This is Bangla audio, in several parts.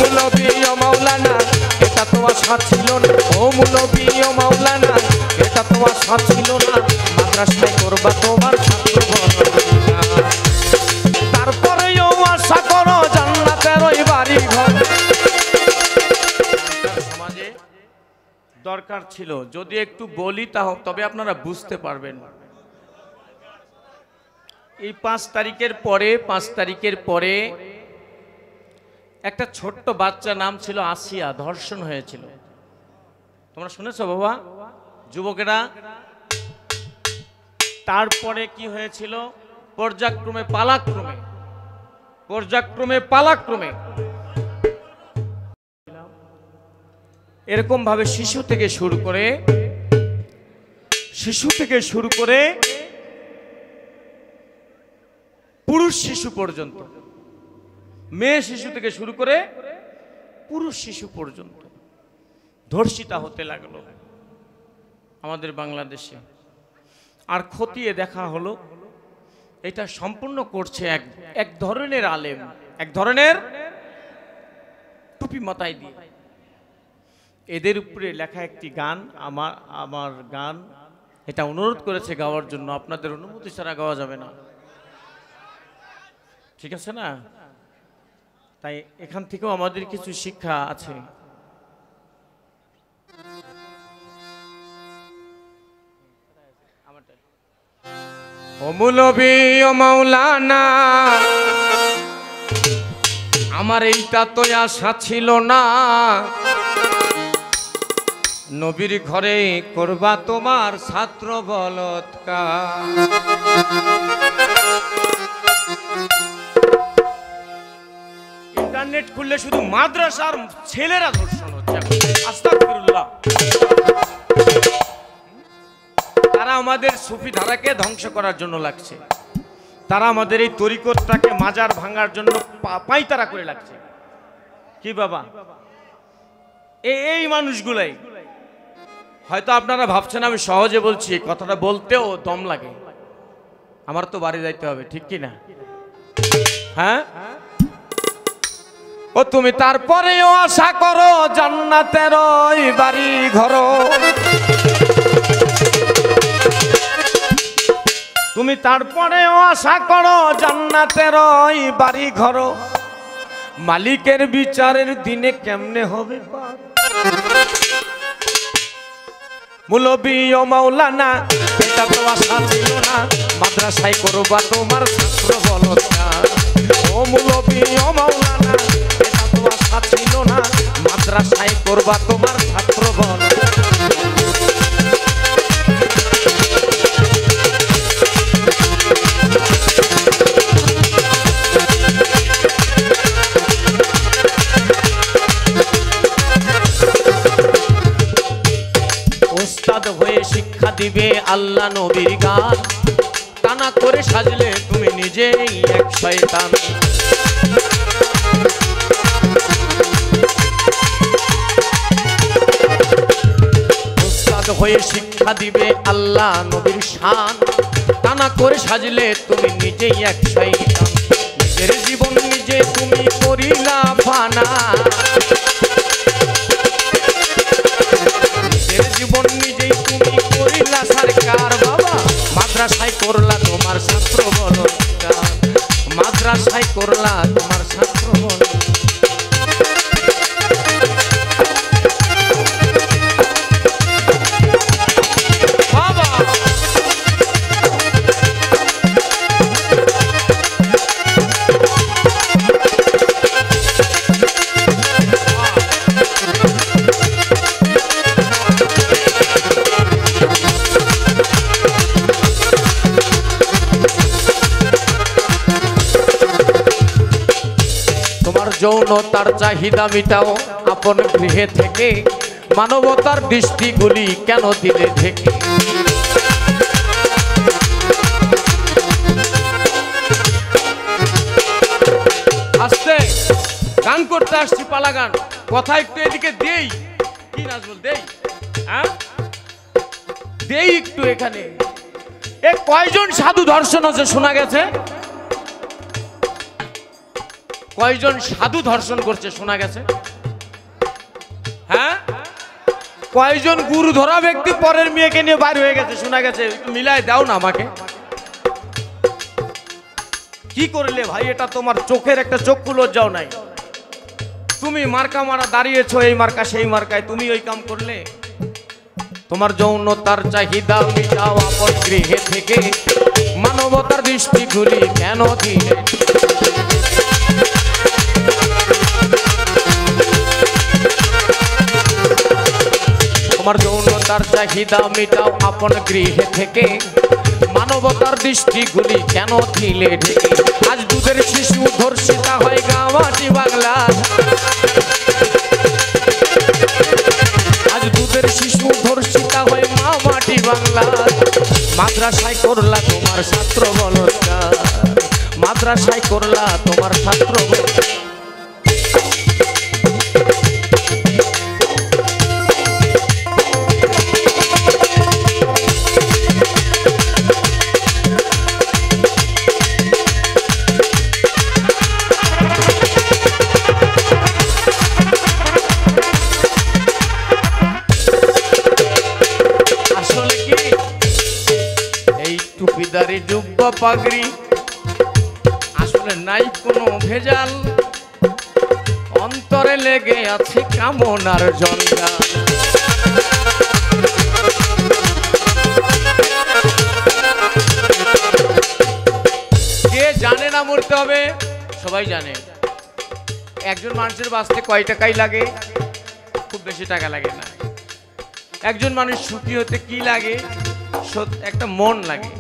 মুলবি ও মাওলানা এটা তো আশা ছিল না, ও মুলবি ও মাওলানা এটা তো আশা ছিল না, মাদ্রাসায় করবা তোমার ছাত্র বলনা। তারপরেও আশা করো জান্নাতের ওই বাড়ি ঘর। সমাজে দরকার ছিল যদি একটু বলি তা হোক, তবে আপনারা বুঝতে পারবেন। এই 5 তারিখের পরে একটা ছোট্ট বাচ্চা নাম ছিল আসিয়া, ধর্ষণ হয়েছিল। তোমরা শুনেছো বাবা যুবকেরা? তারপরে কি হয়েছিল? পর্যায়ক্রমে পালাক্রমে এরকম ভাবে শিশু থেকে শুরু করে পুরুষ শিশু পর্যন্ত, মেয়ে শিশু থেকে শুরু করে পুরুষ শিশু পর্যন্ত ধর্ষিতা হতে লাগলো আমাদের বাংলাদেশে। আর খতিয়ে দেখা হলো এটা সম্পূর্ণ করছে এক ধরনের আলেম, এক ধরনের টুপি মাথায় দিয়ে। এদের উপরে লেখা একটি গান, আমার গান, এটা অনুরোধ করেছে গাওয়ার জন্য। আপনাদের অনুমতি ছাড়া গাওয়া যাবে না, ঠিক আছে না? তাই এখান থেকেও আমাদের কিছু শিক্ষা আছে। ও মুলবি ও মাওলানা আমার এইটা তো আশা ছিল না, নবীর ঘরে করবা তোমার ছাত্র বলৎকার। ইন্টারনেট খুললে শুধু মাদ্রাসার ছেলেরা ধর্ষণ হচ্ছে। আস্তাগফিরুল্লাহ। তারা আমাদের সুফি ধারাকে ধ্বংস করার জন্য লাগছে, তারা আমাদের এই তরিকতটাকে মাজার ভাঙার জন্য পায়তারা করে লাগছে। কি বাবা, এই মানুষগুলাই হয়তো আপনারা ভাবছেন আমি সহজে বলছি, কথাটা বলতেও দম লাগে। আমার তো বাড়ি যাইতে হবে, ঠিক কি না? হ্যাঁ, ও তুমি তারপরেও আশা করো জান্নাতের ওই বাড়ি ঘর। তুমি তারপরেও আশা করো জান্নাতের ওই বাড়ি ঘর। মালিকের বিচারের দিনে কেমনে হবে পার। মুলবি ও মাওলানা এটা তো আশা ছিল না, মাদ্রাসায় করবা তোমার ছাত্র বলৎকার। ও মুলবি ও মাওলানা এটা তো আশা ছিল না, মাদ্রাসায় করবা তোমার ছাত্র বলৎকার। ওস্তাদ হয়ে শিক্ষা দিবে আল্লাহ নবীর গান, টানা করে সাজলে তুমি নিজেই এক শয়তান। ওস্তাদ হয়ে শিক্ষা দিবে আল্লাহ নবীর শান, টানা করে সাজলে তুমি নিজেই এক শয়তান। নিজের জীবন নিজে তুমি করিলা ফানা, জীবন নিজেই তুমি করিলা সরকার। বাবা মাদ্রাসায় করলা তোমার ছাত্র বলৎকার, মাদ্রাসায় করলা তোমার ছাত্র বলৎকার। যৌনতার চাহিদা মিটাও আপন গৃহে থেকে, মানবতার দৃষ্টিগুলি কেন দিলে ঢেকে। আস্তে গান করতে আসছি, পালা গান, কথা একটু এদিকে দেই। কি নাজবুল দেই, হ্যাঁ দেই একটু। এখানে কয়জন সাধু ধর্ষণ হচ্ছে শোনা গেছে? কয়জন সাধু ধর্ষণ করছে শোনা গেছে? হ্যাঁ, কয়জন গুরু ধরা ব্যক্তি পরের মেয়েকে নিয়ে বাইর হয়ে গেছে শোনা গেছে? একটু মিলাই দাও না আমাকে। কি করলে ভাই? এটা তোমার চোখের একটা চক্ষু লজ্জাও নাই। তুমি মার্কা মারা দাঁড়িয়েছো, এই মার্কা সেই মার্কায়, তুমি ওই কাম করলে? তোমার যৌনতার চাহিদা মিটাও আপন গৃহে থেকে, মানবতার দৃষ্টি ঘুরি কেন দিলে? তোমার যৌনতার চাহিদা মিটাও আপন গৃহে থেকে, মানবতার দৃষ্টিগুলি কেন দিলে ঢেকে? আজ দুধের শিশু ধর্ষিতা হয় গাঁওয়াটি বাংলা, আজ দুধের শিশু ধর্ষিতা হয় মাটি বাংলা। মাদ্রাসায় করলা তোমার ছাত্র বলৎকার, মাদ্রাসায় করলা তোমার ছাত্র বলৎকার। টুপিদারি জুব্বা পাগড়ি আসলে নাই কোনো ভেজাল, অন্তরে লেগে আছে কামনার জঞ্জাল। কে জানে না মরতে হবে? সবাই জানে। একজন মানুষের বাঁচতে কয় টাকাই লাগে? খুব বেশি টাকা লাগে না। একজন মানুষ সুখী হতে কি লাগে? একটা মন লাগে।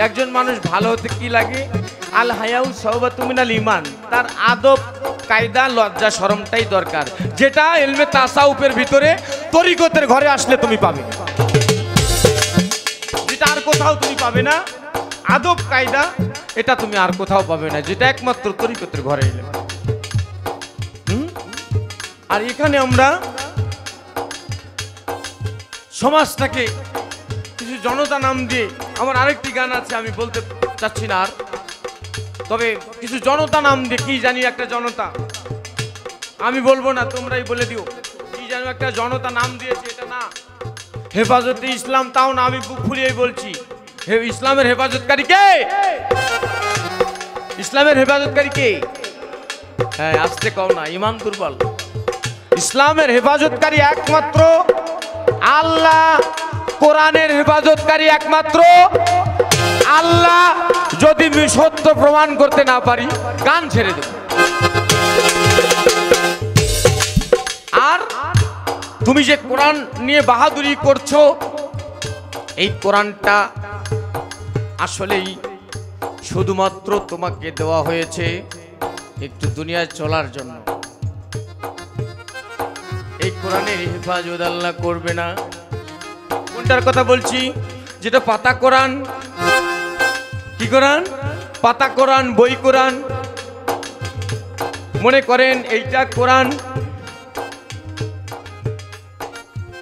একজন মানুষ ভালো হতে কি লাগে? আল হায়াউ সাওবাতুম মিনাল ঈমান, তার আদব কায়দা লজ্জা শরমটাই দরকার, যেটা ইলমে তাসাউফের ভিতরে তরিকতের ঘরে আসলে তুমি পাবে, যেটা আর কোথাও তুমি পাবে না। আদব কায়দা এটা তুমি আর কোথাও পাবে না, যেটা একমাত্র তরিকতের ঘরে এলে। আর এখানে আমরা সমাজটাকে কিছু জনতা নাম দিয়ে, আমার আরেকটি গান আছে আমি বলতে চাচ্ছি না আর, তবে কিছু জনতা নাম দিয়ে, কি জানি একটা জনতা, আমি বলবো না, তোমরাই বলে দিও কি জানি একটা জনতা নাম দিয়েছে। এটা না হেফাজতে ইসলাম, তাও না, আমি বুক ফুলিয়ে বলছি, ইসলামের হেফাজতকারী কে? ইসলামের হেফাজতকারী কে? হ্যাঁ, আসতে কও না, ইমান দুর্বল। ইসলামের হেফাজতকারী একমাত্র আল্লাহ, কোরআনের হেফাজতকারী একমাত্র আল্লাহ। যদি সত্য প্রমাণ করতে না পারি, গান ছেড়ে দেব। আর তুমি যে কোরআন নিয়ে বাহাদুরি করছো, এই কোরআনটা আসলেই শুধুমাত্র তোমাকে দেওয়া হয়েছে একটু দুনিয়ায় চলার জন্য। এই কোরআনের হেফাজত আল্লাহ করবে না। কোনটার কথা বলছি? যেটা পাতা কোরআন। কি কোরআন? পাতা কোরআন, বই কোরআন। মনে করেন এইটা কোরআন,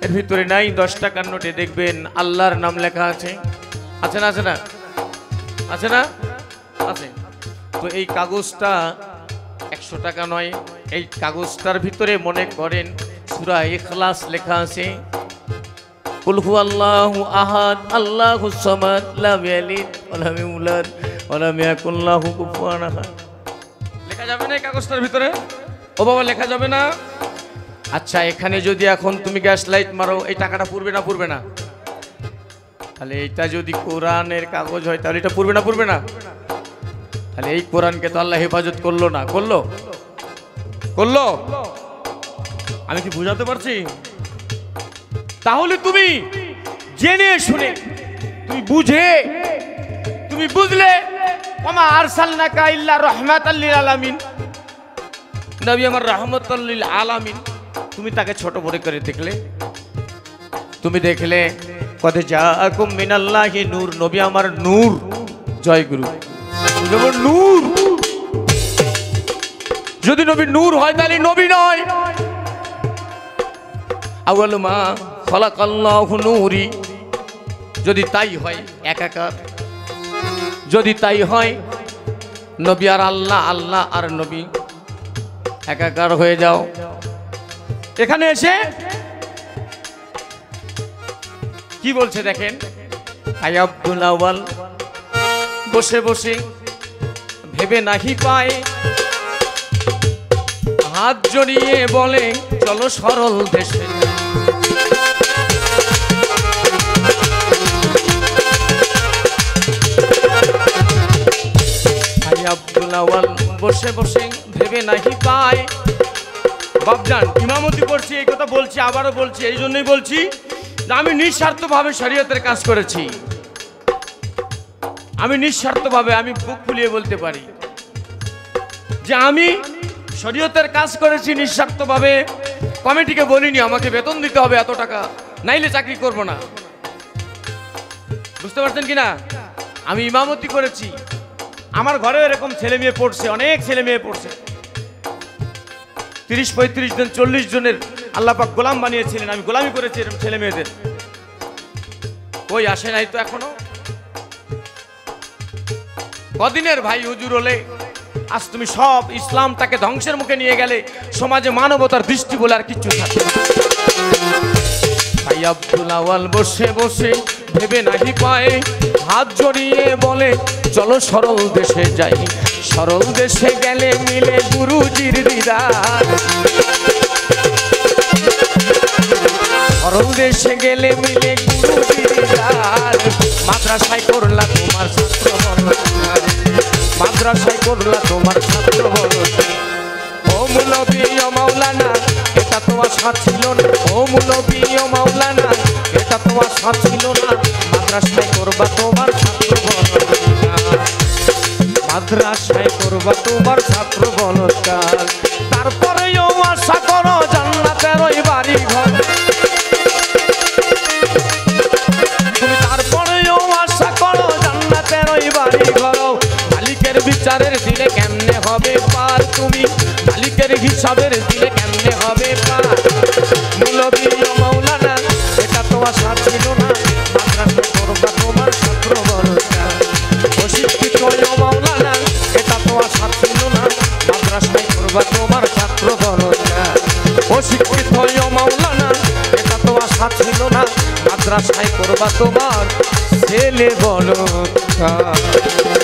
এর ভিতরে নাই 10 টাকার নোটে দেখবেন আল্লাহর নাম লেখা আছে। আছে না? আছে না? আছে না? আছে। তো এই কাগজটা 100 টাকা নয়, এই কাগজটার ভিতরে মনে করেন সূরা ইখলাস লেখা আছে। কুল হুয়াল্লাহু আহাদ আল্লাহুস সামাদ লাম ইয়ালিদ ওয়া লাম ইউলাদ ওয়া লাম ইয়াকুল লাহু কুফুয়ান আহাদ। লেখা যাবে না এই কাগজটার ভিতরে? ও বাবা, লেখা যাবে না? আচ্ছা, এখানে যদি এখন তুমি গ্যাস লাইট মারো, এই টাকাটা পুরবে না? পুরবে না? তাহলে এইটা যদি কোরআনের কাগজ হয়, তাহলে এটা পুরবে না? পুরবে না? তাহলে এই কোরআনকে তো আল্লাহ হেফাজত করলো না? করলো? করলো? আমি কি বুঝাতে পারছি? তাহলে তুমি জেনে শুনে, তুমি বুঝে, তুমি বুঝলে, ওমা আরসালনাকা ইল্লা রাহমাতাল লিল আলামিন, নবী আমার রাহমাতুল লিল আলামিন, তুমি তাকে ছোট বড় করে দেখলে, তুমি দেখলে কদ জাআকুম মিনাল্লাহি নূর, নবী আমার নূর, জয় গুরু, যেমন নূর। যদি নবী নূর হয় তাহলে নবী নয়। আউয়ালু মা খালাকাল্লাহু নূরি, যদি তাই হয় একাকার, যদি তাই হয় নবী আর আল্লাহ, আল্লাহ আর নবী, একাকার হয়ে যাও। এখানে এসে কি বলছে দেখেন, ভাই আব্দুল আউয়াল বসে বসে ভেবে নাহি পায়, হাত জড়িয়ে বলে চলো সরল দেশে। ভাই আব্দুল আউয়াল বসে বসে ভেবে নাহি পায়। বাপজান ইমামতি করছি, এই কথা বলছি, আবারও বলছি, এই জন্যই বলছি যে আমি নিঃস্বার্থভাবে শরীয়তের কাজ করেছি। আমি নিঃস্বার্থভাবে, আমি বুক ফুলিয়ে বলতে পারি যে আমি শরীয়তের কাজ করেছি নিঃস্বার্থভাবে। কমিটিকে বলিনি আমাকে বেতন দিতে হবে এত টাকা, নাইলে চাকরি করব না। বুঝতে পারছেন কিনা? আমি ইমামতি করেছি, আমার ঘরে এরকম ছেলে মেয়ে পড়ছে, অনেক ছেলে মেয়ে পড়ছে, 30-35 জন 40 জনের আল্লাহ পাক গোলাম বানিয়েছিলেন। আমি গোলামি করেছি এরকম ছেলে মেয়েদের। কই আসে নাই তো এখনো। কদিনের ভাই হুজুর হলে আজ তুমি সব ইসলামটাকে ধ্বংসের মুখে নিয়ে গেলে, সমাজে মানবতার দৃষ্টি বলে আর কিচ্ছু থাকে। ভাই আব্দুল আউয়াল বসে বসে ভেবে নাহি পায়, হাত জড়িয়ে বলে চলো সরল দেশে যাই। সরল দেশে গেলে মিলে গুরুজির দিদার, সরল দেশে গেলে মিলে গুরুজির দিদার। মাদ্রাসায় করলা তোমার ছাত্র বলৎকার, মাদ্রাসায় করলা তোমার ছাত্র বলৎকার। ও মুলবি ও মাওলানা এটা তো আশা ছিল না, ও মুলবি ও মাওলানা এটা তো আশা ছিল না। মাদ্রাসায় করবা তোমার ছাত্র বলৎকার, মাদ্রাসায় করবা তোমার ছাত্র বলৎকার। তারপরেও আশা করো জান্নাতের ওই বাড়ি ঘর, তুমি তারপরেও আশা করো জান্নাতের ওই বাড়ি ঘর। মালিকের বিচারের দিলে কেমনে হবে পার, তুমি মালিকের হিসাবের দিলে কেমনে হবে পার। মুলবি ও মাওলানা এটা তো আশা ছিল না, মাদ্রাসায় করবা তোমার ছাত্র বলৎকার। অশিক্ষিত ও মাওলানা এটা তো আশা ছিল না, মাদ্রাসায় করবা তোমার ছাত্র বলৎকার। অশিক্ষিত ও মাওলানা এটা তো আশা ছিল না, মাদ্রাসায় করবা তোমার ছেলে বলৎকার।